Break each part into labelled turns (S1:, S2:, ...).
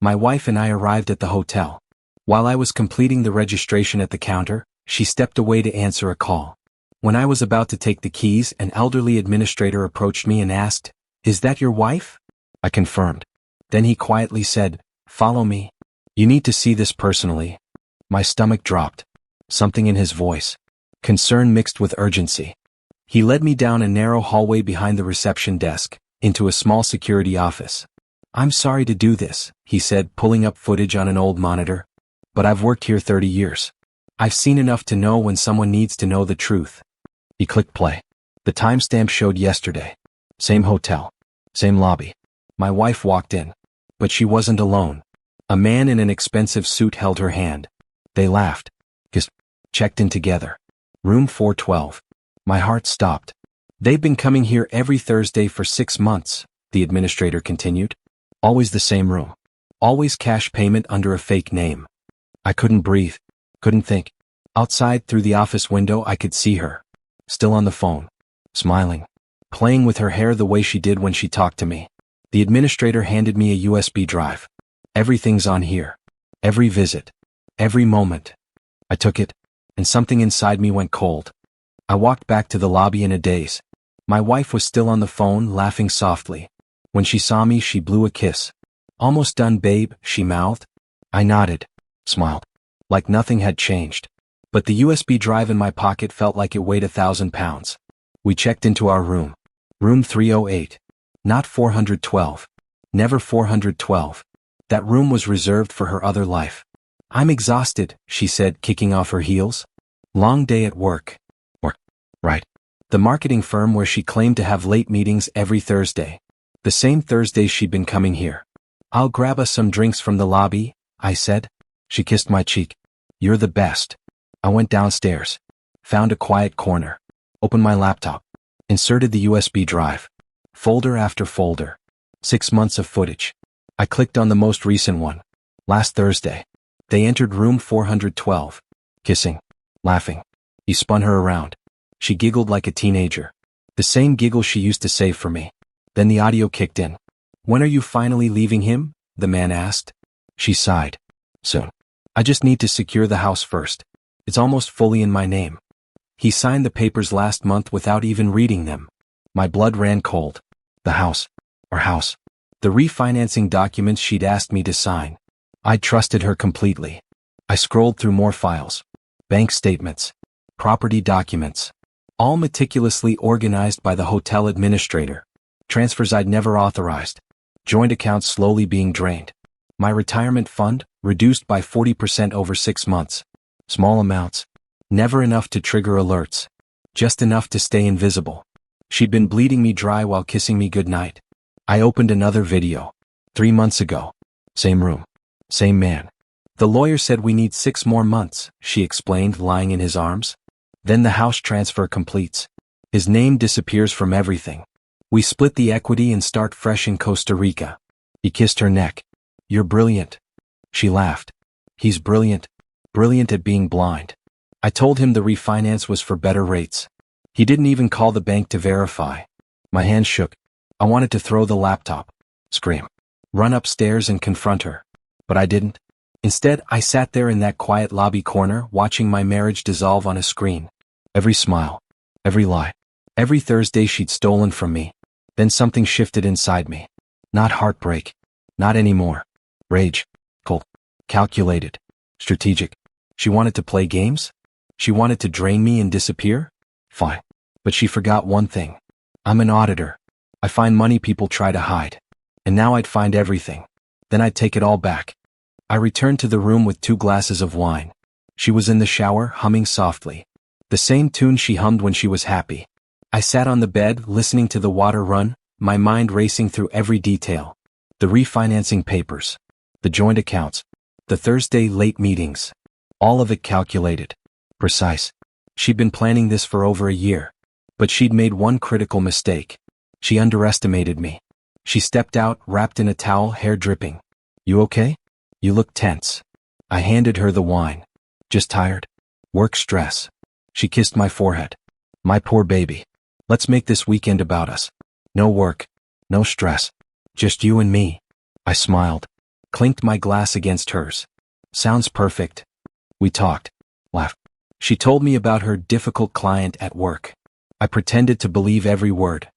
S1: My wife and I arrived at the hotel. While I was completing the registration at the counter, she stepped away to answer a call. When I was about to take the keys, an elderly administrator approached me and asked, "Is that your wife?" I confirmed. Then he quietly said, "Follow me. You need to see this personally." My stomach dropped. Something in his voice. Concern mixed with urgency. He led me down a narrow hallway behind the reception desk, into a small security office. "I'm sorry to do this," he said, pulling up footage on an old monitor. "But I've worked here 30 years. I've seen enough to know when someone needs to know the truth." He clicked play. The timestamp showed yesterday. Same hotel. Same lobby. My wife walked in. But she wasn't alone. A man in an expensive suit held her hand. They laughed. Kissed. Checked in together. Room 412. My heart stopped. "They've been coming here every Thursday for 6 months, the administrator continued. Always the same room. Always cash payment under a fake name. I couldn't breathe. Couldn't think. Outside through the office window I could see her. Still on the phone. Smiling. Playing with her hair the way she did when she talked to me. The administrator handed me a USB drive. "Everything's on here. Every visit. Every moment." I took it, and something inside me went cold. I walked back to the lobby in a daze. My wife was still on the phone, laughing softly. When she saw me, she blew a kiss. "Almost done, babe," she mouthed. I nodded, smiled, like nothing had changed. But the USB drive in my pocket felt like it weighed 1,000 pounds. We checked into our room. Room 308. Not 412. Never 412. That room was reserved for her other life. "I'm exhausted," she said, kicking off her heels. "Long day at work." Work. Right. The marketing firm where she claimed to have late meetings every Thursday. The same Thursdays she'd been coming here. "I'll grab us some drinks from the lobby," I said. She kissed my cheek. "You're the best." I went downstairs. Found a quiet corner. Opened my laptop. Inserted the USB drive. Folder after folder. 6 months of footage. I clicked on the most recent one. Last Thursday. They entered room 412. Kissing. Laughing. He spun her around. She giggled like a teenager. The same giggle she used to save for me. Then the audio kicked in. "When are you finally leaving him?" the man asked. She sighed. "Soon. I just need to secure the house first. It's almost fully in my name." He signed the papers last month without even reading them. My blood ran cold. The house. Our house. The refinancing documents she'd asked me to sign. I'd trusted her completely. I scrolled through more files. Bank statements. Property documents. All meticulously organized by the hotel administrator. Transfers I'd never authorized. Joint accounts slowly being drained. My retirement fund, reduced by 40% over 6 months. Small amounts. Never enough to trigger alerts. Just enough to stay invisible. She'd been bleeding me dry while kissing me goodnight. I opened another video. 3 months ago. Same room. Same man. "The lawyer said we need 6 more months," she explained, lying in his arms. "Then the house transfer completes. His name disappears from everything. We split the equity and start fresh in Costa Rica." He kissed her neck. "You're brilliant." She laughed. "He's brilliant. Brilliant at being blind." I told him the refinance was for better rates. He didn't even call the bank to verify. My hands shook. I wanted to throw the laptop. Scream. Run upstairs and confront her. But I didn't. Instead, I sat there in that quiet lobby corner, watching my marriage dissolve on a screen. Every smile. Every lie. Every Thursday she'd stolen from me. Then something shifted inside me. Not heartbreak. Not anymore. Rage. Cold. Calculated. Strategic. She wanted to play games? She wanted to drain me and disappear? Fine. But she forgot one thing. I'm an auditor. I find money people try to hide. And now I'd find everything. Then I'd take it all back. I returned to the room with 2 glasses of wine. She was in the shower, humming softly. The same tune she hummed when she was happy. I sat on the bed, listening to the water run, my mind racing through every detail. The refinancing papers. The joint accounts. The Thursday late meetings. All of it calculated. Precise. She'd been planning this for over a year. But she'd made one critical mistake. She underestimated me. She stepped out, wrapped in a towel, hair dripping. "You okay? You look tense." I handed her the wine. "Just tired. Work stress." She kissed my forehead. "My poor baby. Let's make this weekend about us. No work. No stress. Just you and me." I smiled. Clinked my glass against hers. Sounds perfect. We talked. Laughed. She told me about her difficult client at work. I pretended to believe every word.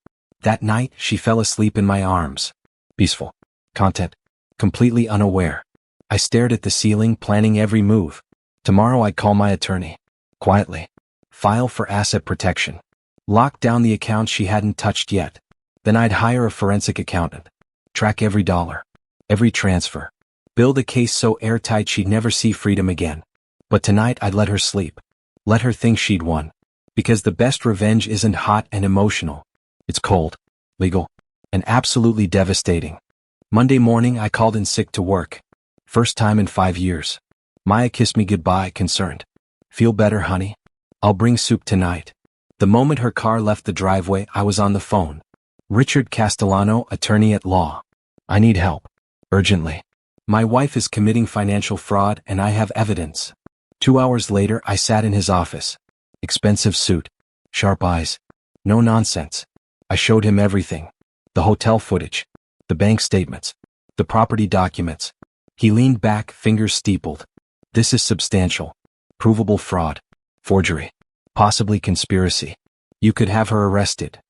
S1: That night, she fell asleep in my arms. Peaceful. Content. Completely unaware. I stared at the ceiling, planning every move. Tomorrow I'd call my attorney. Quietly. File for asset protection. Lock down the accounts she hadn't touched yet. Then I'd hire a forensic accountant. Track every dollar. Every transfer. Build a case so airtight she'd never see freedom again. But tonight I'd let her sleep. Let her think she'd won. Because the best revenge isn't hot and emotional. It's cold, legal, and absolutely devastating. Monday morning I called in sick to work. First time in 5 years. Maya kissed me goodbye, concerned. Feel better, honey? I'll bring soup tonight. The moment her car left the driveway, I was on the phone. Richard Castellano, attorney at law. I need help. Urgently. My wife is committing financial fraud and I have evidence. 2 hours later, I sat in his office. Expensive suit. Sharp eyes. No nonsense. I showed him everything. The hotel footage. The bank statements. The property documents. He leaned back, fingers steepled. This is substantial. Provable fraud. Forgery. Possibly conspiracy. You could have her arrested.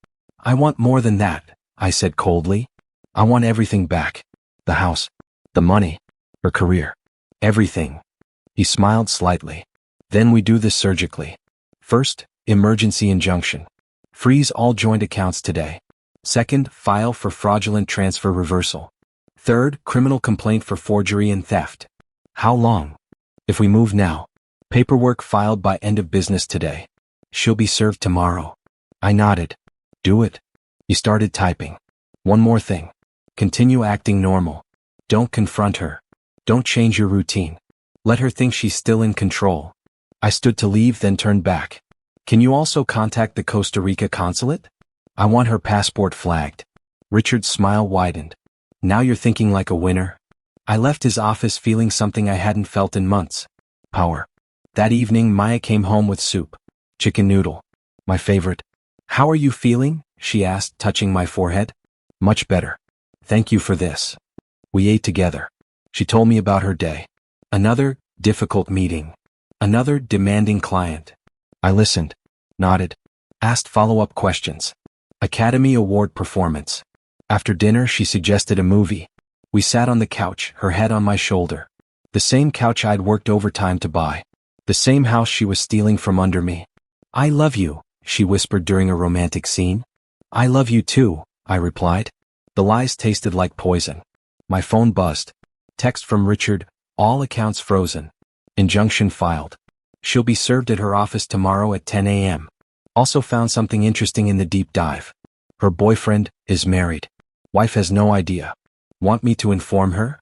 S1: I want more than that, I said coldly. I want everything back. The house. The money. Her career. Everything. He smiled slightly. Then we do this surgically. First, emergency injunction. Freeze all joint accounts today. Second, file for fraudulent transfer reversal. Third, criminal complaint for forgery and theft. How long? If we move now. Paperwork filed by end of business today. She'll be served tomorrow. I nodded. Do it. He started typing. One more thing. Continue acting normal. Don't confront her. Don't change your routine. Let her think she's still in control. I stood to leave, then turned back. Can you also contact the Costa Rica consulate? I want her passport flagged. Richard's smile widened. Now you're thinking like a winner. I left his office feeling something I hadn't felt in months. Power. That evening, Maya came home with soup. Chicken noodle. My favorite. How are you feeling? She asked, touching my forehead. Much better. Thank you for this. We ate together. She told me about her day. Another difficult meeting. Another demanding client. I listened, nodded, asked follow-up questions. Academy Award performance. After dinner, she suggested a movie. We sat on the couch, her head on my shoulder. The same couch I'd worked overtime to buy. The same house she was stealing from under me. I love you, she whispered during a romantic scene. I love you too, I replied. The lies tasted like poison. My phone buzzed. Text from Richard, all accounts frozen. Injunction filed. She'll be served at her office tomorrow at 10 a.m. Also found something interesting in the deep dive. Her boyfriend is married. Wife has no idea. Want me to inform her?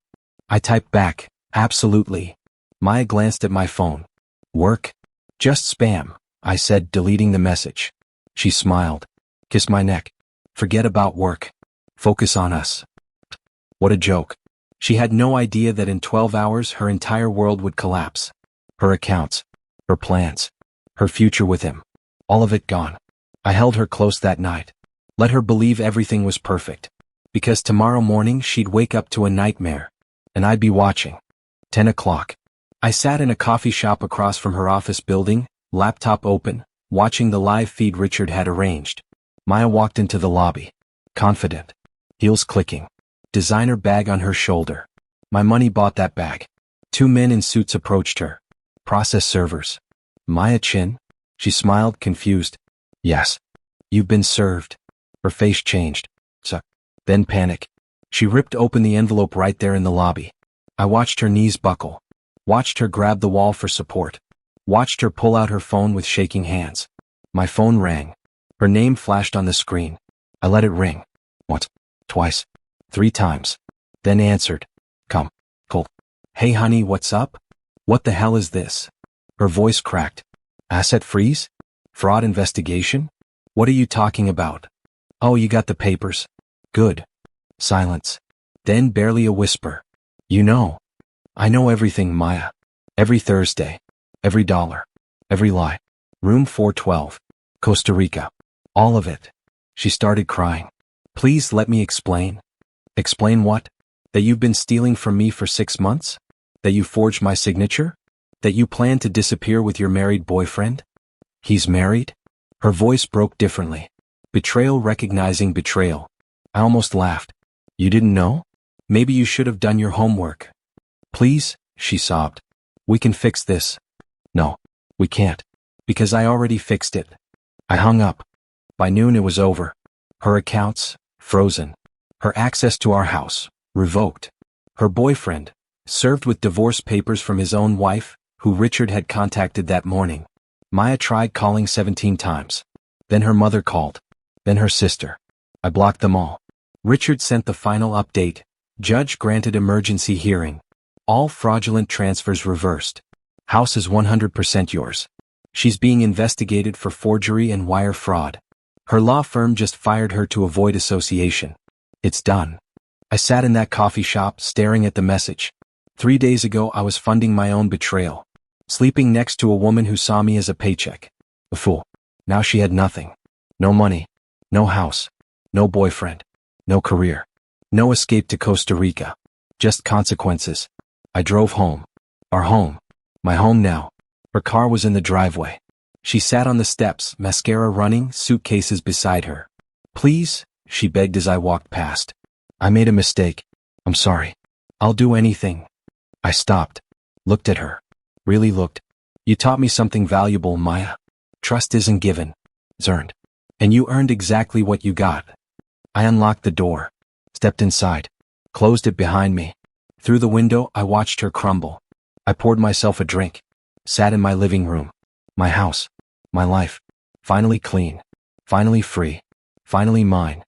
S1: I typed back, absolutely. Maya glanced at my phone. Work? Just spam, I said, deleting the message. She smiled. Kissed my neck. Forget about work. Focus on us. What a joke. She had no idea that in 12 hours her entire world would collapse. Her accounts, her plans, her future with him. All of it gone. I held her close that night. Let her believe everything was perfect. Because tomorrow morning she'd wake up to a nightmare. And I'd be watching. 10 o'clock. I sat in a coffee shop across from her office building, laptop open, watching the live feed Richard had arranged. Maya walked into the lobby. Confident. Heels clicking. Designer bag on her shoulder. My money bought that bag. 2 men in suits approached her. Process servers. Maya Chin? She smiled, confused. Yes. You've been served. Her face changed. Then panic. She ripped open the envelope right there in the lobby. I watched her knees buckle. Watched her grab the wall for support. Watched her pull out her phone with shaking hands. My phone rang. Her name flashed on the screen. I let it ring. Once. Twice. 3 times. Then answered. Come. Cold. Hey honey, what's up? What the hell is this? Her voice cracked. Asset freeze? Fraud investigation? What are you talking about? Oh, you got the papers. Good. Silence. Then barely a whisper. You know. I know everything, Maya. Every Thursday. Every dollar. Every lie. Room 412. Costa Rica. All of it. She started crying. Please let me explain. Explain what? That you've been stealing from me for 6 months? That you forged my signature? That you plan to disappear with your married boyfriend? He's married? Her voice broke differently. Betrayal recognizing betrayal. I almost laughed. You didn't know? Maybe you should have done your homework. Please, she sobbed. We can fix this. No, we can't. Because I already fixed it. I hung up. By noon it was over. Her accounts, frozen. Her access to our house, revoked. Her boyfriend, served with divorce papers from his own wife, who Richard had contacted that morning. Maya tried calling 17 times. Then her mother called. Then her sister. I blocked them all. Richard sent the final update. Judge granted emergency hearing. All fraudulent transfers reversed. House is 100% yours. She's being investigated for forgery and wire fraud. Her law firm just fired her to avoid association. It's done. I sat in that coffee shop staring at the message. 3 days ago I was funding my own betrayal. Sleeping next to a woman who saw me as a paycheck. A fool. Now she had nothing. No money. No house. No boyfriend. No career. No escape to Costa Rica. Just consequences. I drove home. Our home. My home now. Her car was in the driveway. She sat on the steps, mascara running, suitcases beside her. Please, she begged as I walked past. I made a mistake. I'm sorry. I'll do anything. I stopped. Looked at her. Really looked. You taught me something valuable, Maya. Trust isn't given. It's earned. And you earned exactly what you got. I unlocked the door. Stepped inside. Closed it behind me. Through the window, I watched her crumble. I poured myself a drink. Sat in my living room. My house. My life. Finally clean. Finally free. Finally mine.